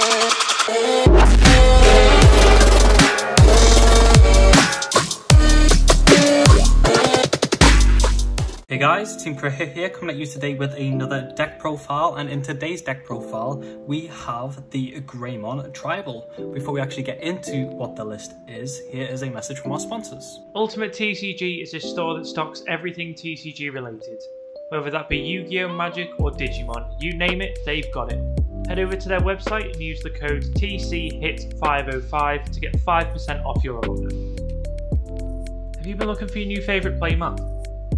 Hey guys, Team Krihit here, coming at you today with another deck profile, and in today's deck profile we have the Greymon Tribal. Before we actually get into what the list is, here is a message from our sponsors. Ultimate TCG is a store that stocks everything TCG related. Whether that be Yu-Gi-Oh! Magic or Digimon, you name it, they've got it. Head over to their website and use the code TCHIT505 to get 5% off your order. Have you been looking for your new favourite playmat?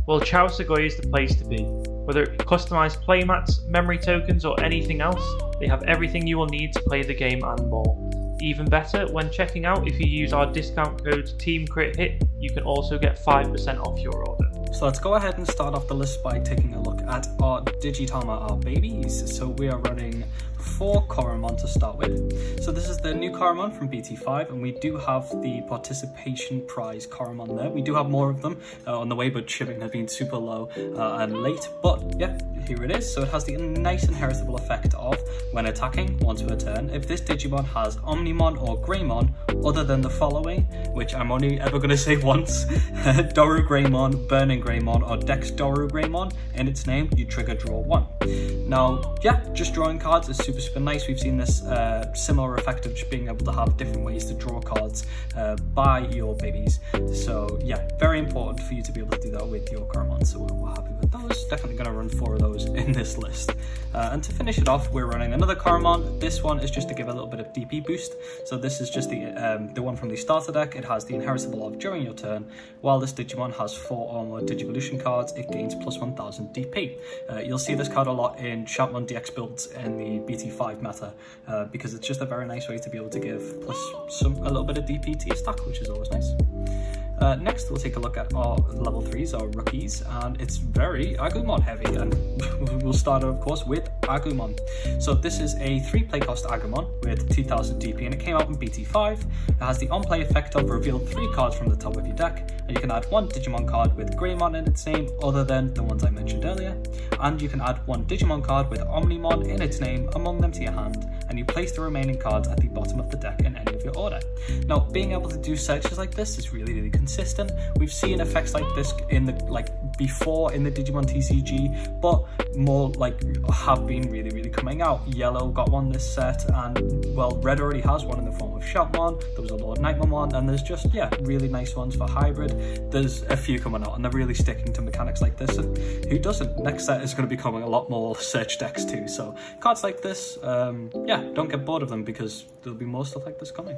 Well, Chao Sugoi is the place to be. Whether it be customised playmats, memory tokens or anything else, they have everything you will need to play the game and more. Even better, when checking out, if you use our discount code TEAMCRITHIT, you can also get 5% off your order. So let's go ahead and start off the list by taking a look at our Digitama, our babies. So we are running 4 Koromon to start with. So this is the new Koromon from BT5, and we do have the participation prize Koromon there. We do have more of them on the way, but shipping has been super low and late. But yeah, here it is. So it has the nice inheritable effect of, when attacking once per turn, if this Digimon has Omnimon or Greymon other than the following, which I'm only ever going to say once, WarGreymon, Burning Greymon, or Dex WarGreymon in its name, you trigger draw 1. Now, yeah, just drawing cards is super nice. We've seen this similar effect of just being able to have different ways to draw cards by your babies. So yeah, very important for you to be able to do that with your Koromon. So we're happy with those. Definitely going to run 4 of those in this list. And to finish it off, we're running another Koromon. This one is just to give a little bit of DP boost. So this is just the one from the starter deck. It has the inheritable of during your turn. While this Digimon has 4 or more Digivolution cards, it gains plus 1000 DP. You'll see this card a lot in Shampmon DX builds in the BT5 meta because it's just a very nice way to be able to give plus a little bit of DP to your stack, which is always nice. Next, we'll take a look at our level 3s, our rookies, and it's very Agumon heavy, and we'll start of course with Agumon. So this is a 3 play cost Agumon with 2000 DP, and it came out in BT5. It has the on-play effect of reveal 3 cards from the top of your deck, and you can add 1 Digimon card with Greymon in its name other than the ones I mentioned earlier, and you can add 1 Digimon card with Omnimon in its name among them to your hand, and you place the remaining cards at the bottom of the deck in any of your order. Now, being able to do searches like this is really consistent. We've seen effects like this in the before in the Digimon TCG, but more have been really coming out. Yellow got one this set, and well, Red already has one in the form of Shampmon. There was a Lord Nightmare one, and there's just really nice ones for hybrid. There's a few coming out, and they're really sticking to mechanics like this, and who doesn't? Next set is going to be coming a lot more search decks too, so cards like this, don't get bored of them because there'll be more stuff like this coming.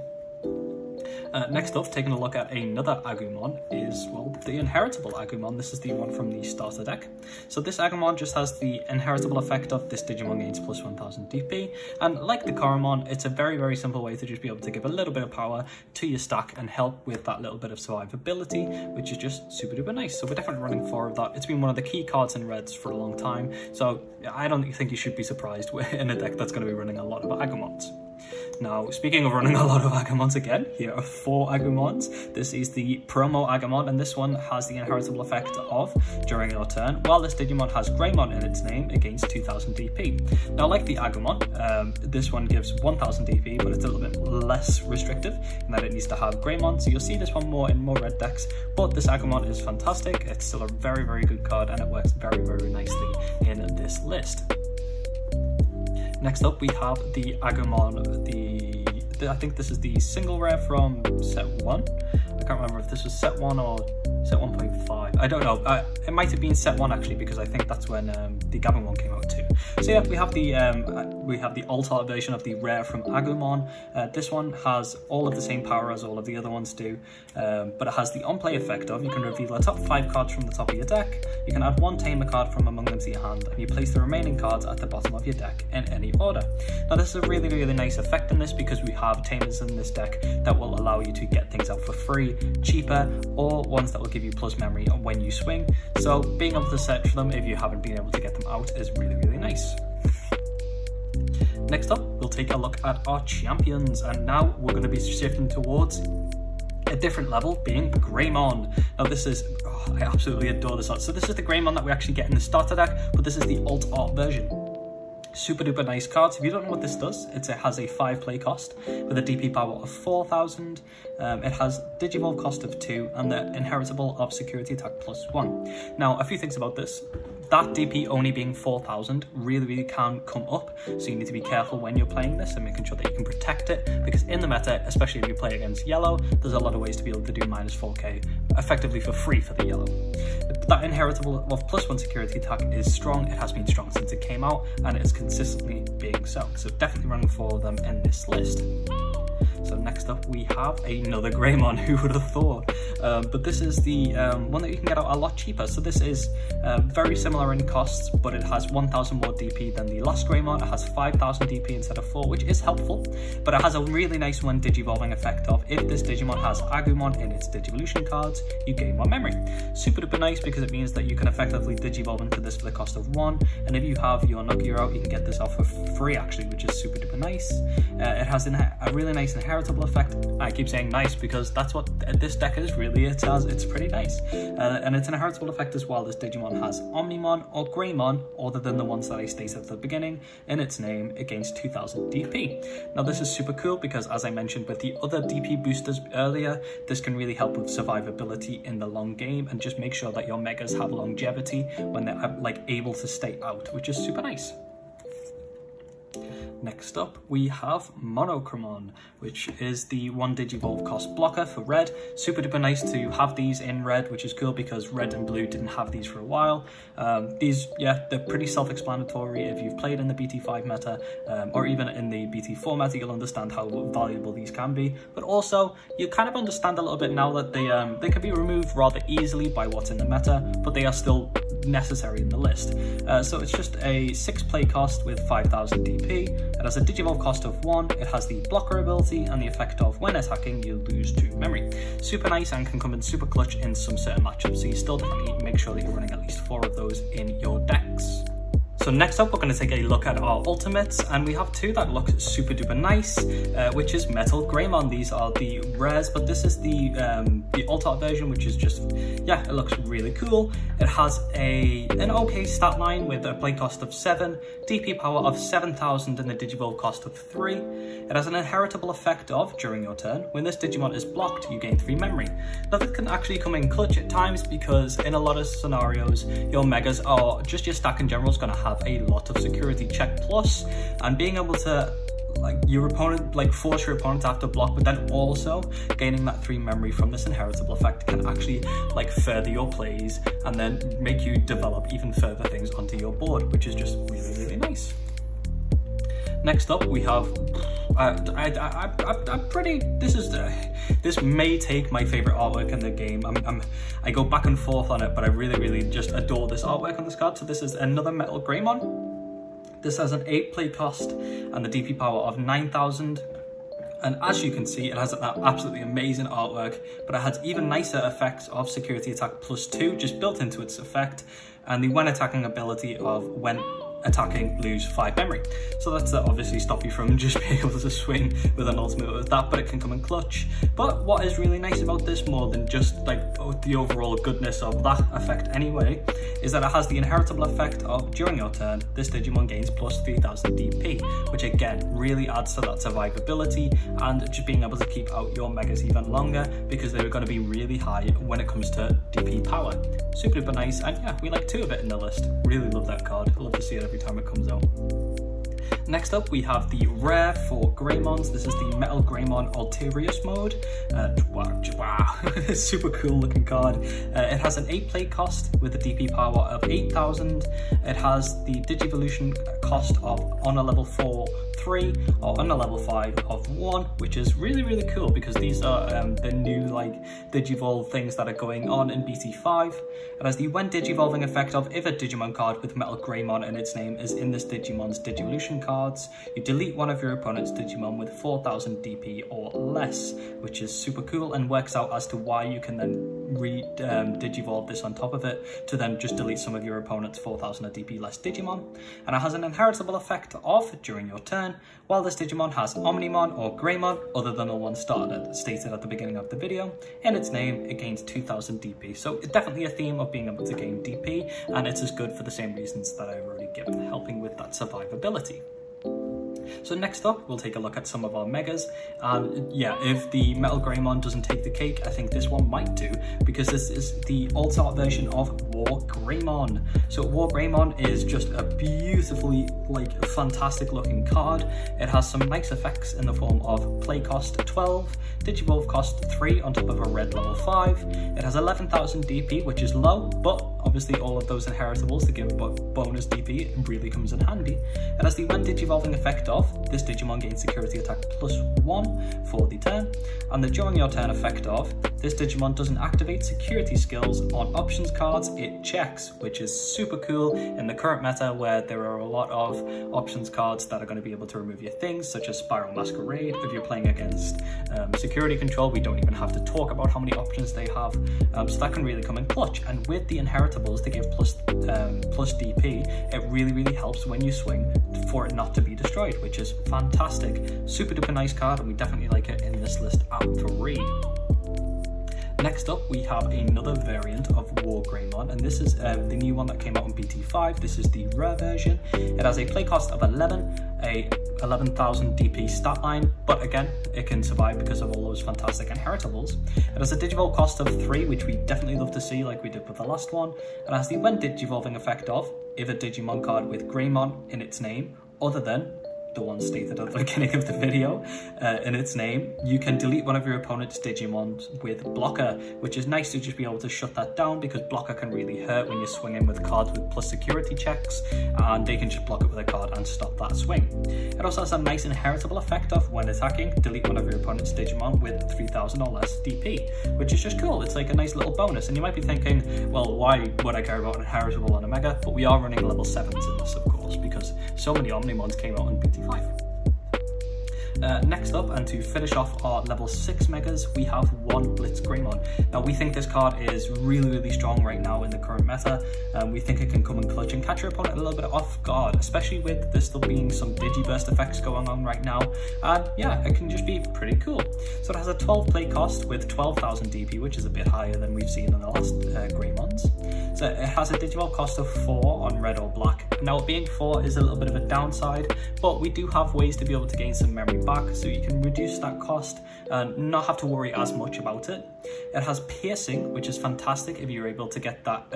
Next up, taking a look at another Agumon is, well, the inheritable Agumon. This is the one from the starter deck. So this Agumon just has the inheritable effect of this Digimon gains plus 1000 DP, and like the Koromon, it's a very simple way to just be able to give a little bit of power to your stack and help with that little bit of survivability, which is just super duper nice. So we're definitely running 4 of that. It's been one of the key cards in Reds for a long time, so I don't think you should be surprised in a deck that's going to be running a lot of Agumons. Now, speaking of running a lot of Agumons again, here are 4 Agumons. This is the promo Agumon, and this one has the inheritable effect of, during your turn, while this Digimon has Greymon in its name, it gains 2000 DP. Now, like the Agumon, this one gives 1000 DP, but it's a little bit less restrictive in that it needs to have Greymon, so you'll see this one more in more red decks, but this Agumon is fantastic. It's still a very good card, and it works very nicely in this list. Next up, we have the Agumon, I think this is the single rare from set 1. I can't remember if this was set 1 or set 1.5. I don't know. It might have been set 1 actually, because I think that's when the Agumon came out too. So yeah, we have the alt version of the rare from Agumon. This one has all of the same power as all of the other ones do, but it has the on-play effect of, you can reveal the top 5 cards from the top of your deck, you can add 1 Tamer card from among them to your hand, and you place the remaining cards at the bottom of your deck in any order. Now this is a really nice effect in this, because we have Tamers in this deck that will allow you to get things out for free, cheaper, or ones that will give you plus memory when you swing. So being able to search for them if you haven't been able to get them out is really nice. Next up, we'll take a look at our champions, and now we're going to be shifting towards a different level, being Greymon. Now this is, I absolutely adore this art. So this is the Greymon that we actually get in the starter deck, but this is the alt art version. Super duper nice cards. If you don't know what this does, it has a 5 play cost with a DP power of 4,000. It has Digivolve cost of 2 and the inheritable of security attack +1. Now, a few things about this. That DP only being 4,000 really can come up, so you need to be careful when you're playing this and making sure that you can protect it, because in the meta, especially if you play against yellow, there's a lot of ways to be able to do -4k effectively for free for the yellow. That inheritable of +1 security attack is strong. It has been strong since it came out, and it is consistently being so definitely running 4 of them in this list. So next up we have another Greymon, who would have thought? But this is the one that you can get out a lot cheaper. So this is very similar in costs, but it has 1,000 more DP than the last Greymon. It has 5,000 DP instead of 4, which is helpful, but it has a really nice one Digivolving effect of if this Digimon has Agumon in its Digivolution cards, you gain 1 memory. Super duper nice because it means that you can effectively Digivolve into this for the cost of 1, and if you have your Nokia out, you can get this off for free actually, which is super duper nice. It has a really nice inheritable effect. I keep saying nice because that's what this deck is really. It's pretty nice, and it's an inheritable effect as well. This Digimon has Omnimon or Greymon, other than the ones that I stated at the beginning, in its name against 2,000 DP. Now this is super cool because, as I mentioned with the other DP boosters earlier, this can really help with survivability in the long game and just make sure that your megas have longevity when they're like able to stay out, which is super nice. Next up, we have Koromon, which is the 1 Digivolve cost blocker for red. Super duper nice to have these in red, which is cool because red and blue didn't have these for a while. These, yeah, they're pretty self-explanatory. If you've played in the BT5 meta, or even in the BT4 meta, you'll understand how valuable these can be. But also, you kind of understand a little bit now that they can be removed rather easily by what's in the meta, but they are still necessary in the list. So it's just a 6 play cost with 5,000 DP. It has a Digivolve cost of 1, it has the blocker ability and the effect of when attacking you lose 2 memory. Super nice and can come in super clutch in some certain matchups, so you still definitely make sure that you're running at least 4 of those in your decks. So next up, we're going to take a look at our ultimates, and we have 2 that look super duper nice, which is Untitled Greymon. These are the rares, but this is the alt-art version, which is just, yeah, it looks really cool. It has an okay stat line with a play cost of 7, DP power of 7,000 and a Digivolve cost of 3. It has an inheritable effect of, during your turn, when this Digimon is blocked, you gain 3 memory. Now this can actually come in clutch at times because in a lot of scenarios, your megas are, just your stack in general is going to have a lot of security check plus, and being able to force your opponent to have to block, but then also gaining that 3 memory from this inheritable effect can actually further your plays and then make you develop even further things onto your board, which is just really nice. Next up, we have this may take my favorite artwork in the game. I go back and forth on it, but I really just adore this artwork on this card. So this is another Untitled Greymon. This has an 8 play cost and the DP power of 9,000. And as you can see, it has an absolutely amazing artwork, but it has even nicer effects of security attack +2 just built into its effect, and the when attacking ability of when attacking lose 5 memory. So that's to obviously stop you from just being able to swing with an ultimate with that, but it can come in clutch. But what is really nice about this, more than just the overall goodness of that effect anyway, is that it has the inheritable effect of during your turn, this Digimon gains plus 3,000 DP, which again really adds to that survivability and just being able to keep out your megas even longer, because they're going to be really high when it comes to DP power. Super duper nice, and yeah, we like 2 of it in the list. Really love that card. I love to see it every time it comes out. Next up, we have the rare for Greymons. This is the Untitled Greymon Ulterius mode. Wow, super cool looking card. It has an 8 play cost with a DP power of 8,000. It has the Digivolution cost of on a level 4, 3, or on a level 5 of 1, which is really cool because these are the new Digivolve things that are going on in BT5. It has the when Digivolving effect of if a Digimon card with Untitled Greymon in its name is in this Digimon's Digivolution cards, you delete one of your opponent's Digimon with 4,000 DP or less, which is super cool and works out as to why you can then Digivolve this on top of it to then just delete some of your opponent's 4,000 DP less Digimon. And it has an inheritable effect of during your turn, turn, while this Digimon has Omnimon or Greymon, other than the one stated at the beginning of the video, in its name, it gains 2000 DP. So it's definitely a theme of being able to gain DP, and it's as good for the same reasons that I've already given, helping with that survivability. So next up, we'll take a look at some of our megas. Yeah, if the Metal Greymon doesn't take the cake, I think this one might do, because this is the alt-art version of WarGreymon. So WarGreymon is just a beautifully, fantastic looking card. It has some nice effects in the form of play cost 12, Digivolve cost 3 on top of a red level 5. It has 11,000 DP, which is low, but obviously all of those inheritables to give bonus DP really comes in handy. It has the when Digivolving effect of this Digimon gains security attack +1 for the turn, and the during your turn effect of this Digimon doesn't activate security skills on options cards it checks, which is super cool in the current meta where there are a lot of options cards that are going to be able to remove your things, such as Spiral Masquerade. If you're playing against security control, we don't even have to talk about how many options they have, so that can really come in clutch. And with the inheritables to give plus DP, it really helps when you swing for it not to be destroyed, which is fantastic. Super duper nice card, and we definitely like it in this list at 3. Next up, we have another variant of WarGreymon, and this is the new one that came out in BT5. This is the rare version. It has a play cost of 11, a 11,000 DP stat line, but again, it can survive because of all those fantastic inheritables. It has a Digivolve cost of 3, which we definitely love to see, like we did with the last one. It has the when Digivolving effect of, if a Digimon card with Greymon in its name, other than the one stated at the beginning of the video, in its name, you can delete one of your opponent's Digimon with Blocker, which is nice to just be able to shut that down, because Blocker can really hurt when you're swinging with cards with plus security checks, and they can just block it with a card and stop that swing. It also has a nice inheritable effect of, when attacking, delete one of your opponent's Digimon with 3000 or less DP, which is just cool. It's like a nice little bonus, and you might be thinking, well, why would I care about an inheritable on a Mega? But we are running level 7s in this, of course, because so many Omnimons came out in BT5. Next up, and to finish off our level 6 megas, we have one Blitz Greymon. Now, we think this card is really strong right now in the current meta. We think it can come in clutch and catch your opponent a little bit off guard, especially with there still being some Digiburst effects going on right now. And yeah, it can just be pretty cool. So it has a 12 play cost with 12,000 DP, which is a bit higher than we've seen in the last Greymons. So it has a Digivolve cost of 4 on red or black. Now, being 4 is a little bit of a downside, but we do have ways to be able to gain some memory back, so you can reduce that cost and not have to worry as much about it. It has piercing, which is fantastic if you're able to get that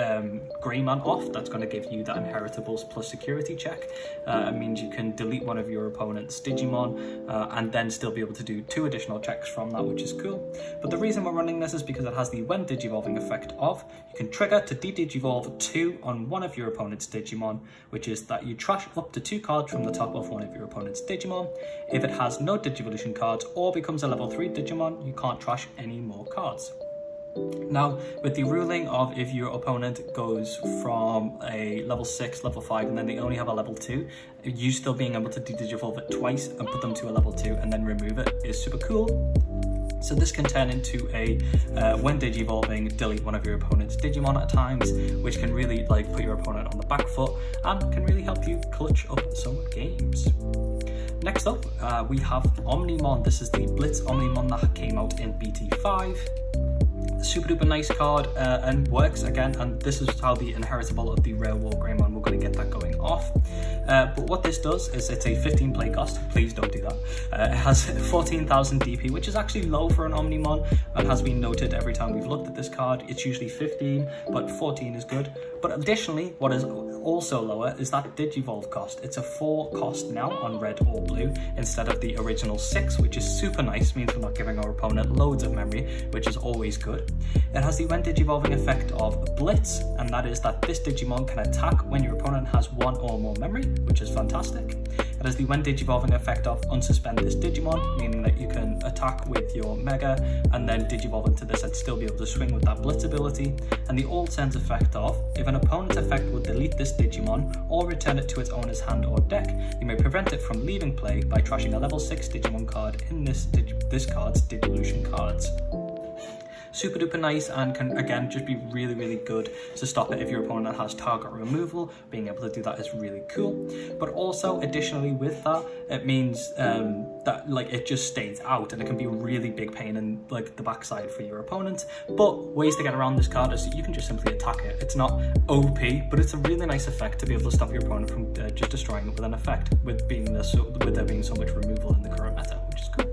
Greymon off. That's going to give you that inheritables plus security check. It means you can delete one of your opponent's Digimon and then still be able to do 2 additional checks from that, which is cool. But the reason we're running this is because it has the when Digivolving effect of, you can trigger to de-Digivolve 2 on one of your opponent's Digimon, which is that you trash up to 2 cards from the top of one of your opponent's Digimon. If it has no Digivolution cards or becomes a level 3 Digimon, you can't trash any more cards. Now, with the ruling of if your opponent goes from a level 6, level 5, and then they only have a level 2, you still being able to de-Digivolve it twice and put them to a level 2 and then remove it is super cool. So this can turn into a when Digivolving, delete one of your opponent's Digimon at times, which can really put your opponent on the back foot and can really help you clutch up some games. Next up, we have Omnimon. This is the Blitz Omnimon that came out in BT5. Super duper nice card and works again, and this is how the inheritable of the rare WarGreymon, we're going to get that going off. But what this does is it's a 15 play cost. Please don't do that. It has 14,000 DP, which is actually low for an Omnimon and has been noted every time we've looked at this card. It's usually 15, but 14 is good. But additionally, what is also lower is that Digivolve cost. It's a 4 cost now on red or blue instead of the original 6, which is super nice, means we're not giving our opponent loads of memory, which is always good. It has the when Digivolving effect of Blitz, and that is that this Digimon can attack when your opponent has 1 or more memory, which is fantastic. It has the when Digivolving effect of unsuspend this Digimon, meaning that you can attack with your Mega and then Digivolve into this and still be able to swing with that Blitz ability. And the all sends effect of, if an opponent's effect will delete this Digimon or return it to its owner's hand or deck, you may prevent it from leaving play by trashing a level 6 Digimon card in this card's Digivolution cards. super duper nice and can again just be really, really good to stop it if your opponent has target removal. Being able to do that is really cool. But also additionally with that, it means that like it just stays out, and it can be a really big pain in like the backside for your opponent. But ways to get around this card is you can just simply attack it. It's not OP, but it's a really nice effect to be able to stop your opponent from just destroying it with an effect, with there being so much removal in the current meta, which is cool.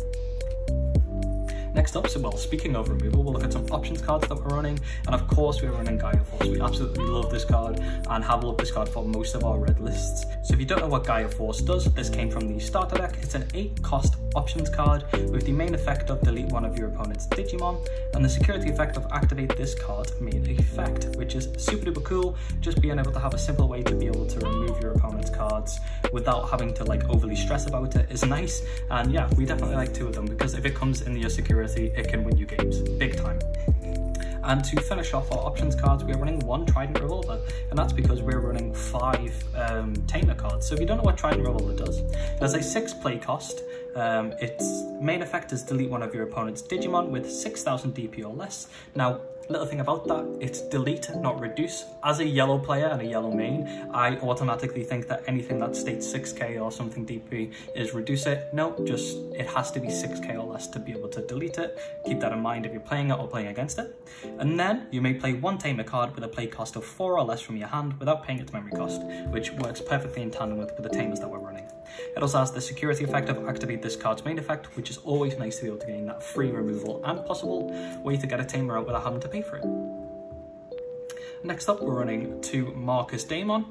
Next up, so well, speaking of removal, we'll look at some options cards that we're running, and of course we're running Gaia Force. We absolutely love this card and have loved this card for most of our red lists. So if you don't know what Gaia Force does, this came from the starter deck. It's an 8-cost options card with the main effect of delete one of your opponent's Digimon, and the security effect of activate this card main effect, which is super duper cool. Just being able to have a simple way to be able to remove your opponent's cards without having to like overly stress about it is nice. And yeah, we definitely like 2 of them, because if it comes in your security, it can win you games big time. And to finish off our options cards, we're running 1 Trident Revolver, and that's because we're running 5 Tamer cards. So if you don't know what Trident Revolver does, it has a 6 play cost. Its main effect is delete one of your opponent's Digimon with 6000 DP or less. Now, little thing about that, it's delete, not reduce. As a yellow player and a yellow main, I automatically think that anything that states 6k or something DP is reduce it. No, just it has to be 6k or less to be able to delete it. Keep that in mind if you're playing it or playing against it. And then you may play 1 Tamer card with a play cost of 4 or less from your hand without paying its memory cost, which works perfectly in tandem with the Tamers that we're running. It also has the security effect of activate this card's main effect, which is always nice to be able to gain that free removal and possible way to get a Tamer out without having to pay for it. Next up, we're running 2 Marcus Damon.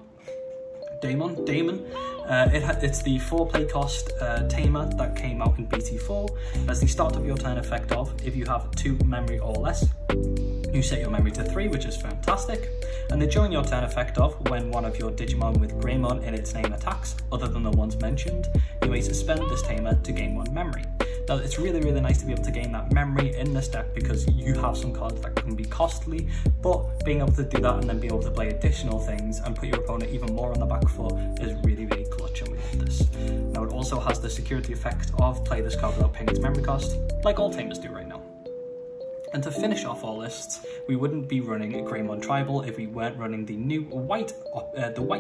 It's the 4 play cost Tamer that came out in BT4. As the start of your turn effect of, if you have 2 memory or less, you set your memory to 3, which is fantastic. And the during your turn effect of, when one of your Digimon with Greymon in its name attacks, other than the ones mentioned, you may suspend this Tamer to gain 1 memory. Now, it's really, really nice to be able to gain that memory in this deck, because you have some cards that can be costly, but being able to do that and then be able to play additional things and put your opponent even more on the back foot is really, really clutch, and we love this. Now, it also has the security effect of play this card without paying its memory cost, like all Tamers do right now. And to finish off our lists, we wouldn't be running a Greymon Tribal if we weren't running the new white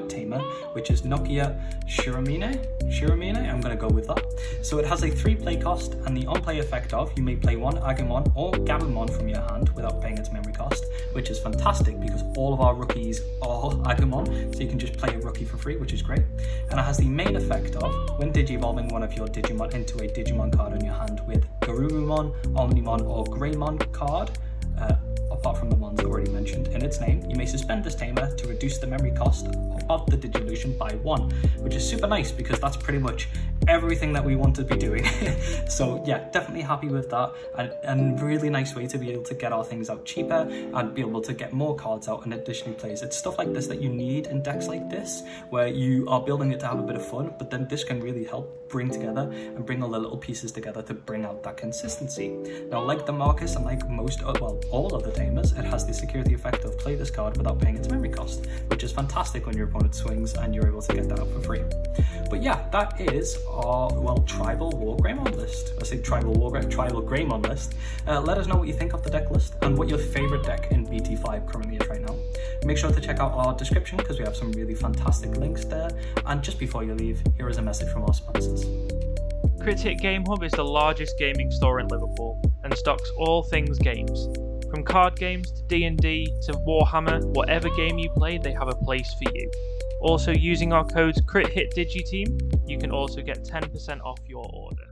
Tamer, which is Nokia Shiramine, I'm going to go with that. So it has a 3 play cost, and the on-play effect of, you may play 1 Agumon or Gabumon from your hand without paying its memory cost, which is fantastic because all of our rookies are Agumon, so you can just play a rookie for free, which is great. And it has the main effect of, when Digi-evolving one of your Digimon into a Digimon card in your hand with Koromon, Omnimon or Greymon card, apart from the ones already mentioned in its name, you may suspend this Tamer to reduce the memory cost of the Digivolution by 1, which is super nice because that's pretty much everything that we want to be doing. So yeah, definitely happy with that, and really nice way to be able to get our things out cheaper and be able to get more cards out and additionally plays. It's stuff like this that you need in decks like this, where you are building it to have a bit of fun, but then this can really help bring together and bring all the little pieces together to bring out that consistency. Now, like the Marcus and like most, well, all of the Tamers, it has the security effect of play this card without paying its memory cost, which is fantastic when your opponent swings and you're able to get that out for free. But yeah, that is our, well, tribal WarGreymon list. I say tribal Greymon list. Let us know what you think of the deck list and what your favorite deck in BT5 currently is right now. Make sure to check out our description because we have some really fantastic links there. And just before you leave, here is a message from our sponsors. Crit Hit Game Hub is the largest gaming store in Liverpool and stocks all things games. From card games to D&D to Warhammer, whatever game you play, they have a place for you. Also, using our code CritHitDigiTeam, you can also get 10% off your order.